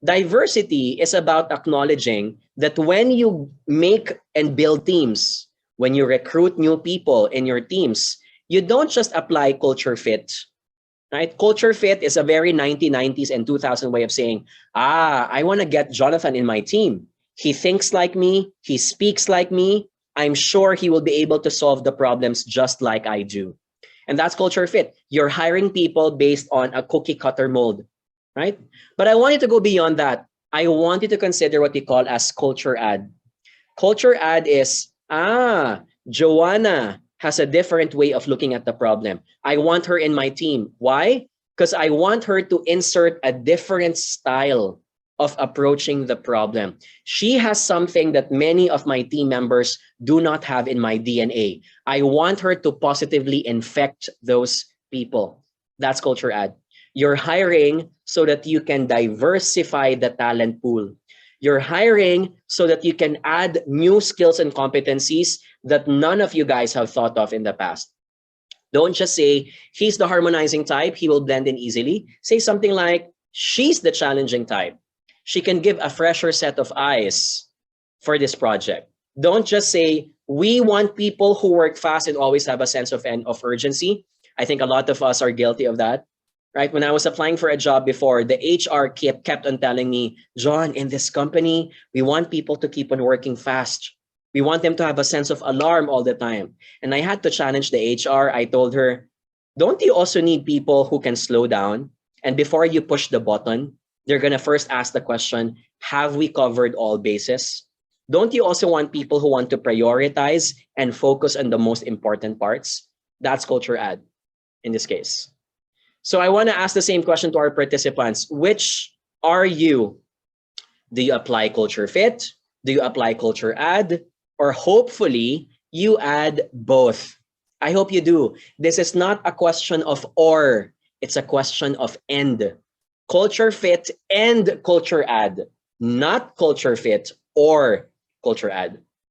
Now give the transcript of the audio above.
Diversity is about acknowledging that when you make and build teams, when you recruit new people in your teams, you don't just apply culture fit, right? Culture fit is a very 1990s and 2000 way of saying, I want to get Jonathan in my team. He thinks like me. He speaks like me. I'm sure he will be able to solve the problems just like I do. And that's culture fit. You're hiring people based on a cookie cutter mold, right? But I want you to go beyond that. I want you to consider what we call as culture add. Culture add is, Joanna has a different way of looking at the problem. I want her in my team. Why? Because I want her to insert a different style of approaching the problem. She has something that many of my team members do not have in my DNA. I want her to positively infect those people. That's culture add. You're hiring so that you can diversify the talent pool. You're hiring so that you can add new skills and competencies that none of you guys have thought of in the past. Don't just say, he's the harmonizing type, he will blend in easily. Say something like, she's the challenging type. She can give a fresher set of eyes for this project. Don't just say, we want people who work fast and always have a sense of urgency. I think a lot of us are guilty of that. Right? When I was applying for a job before, the HR kept on telling me, John, in this company, we want people to keep on working fast. We want them to have a sense of alarm all the time. And I had to challenge the HR. I told her, don't you also need people who can slow down? And before you push the button, they're going to first ask the question, have we covered all bases? Don't you also want people who want to prioritize and focus on the most important parts? That's culture add in this case. So I want to ask the same question to our participants. Which are you? Do you apply culture fit? Do you apply culture add? Or hopefully you add both. I hope you do. This is not a question of or, it's a question of and. Culture fit and culture add, not culture fit or culture add.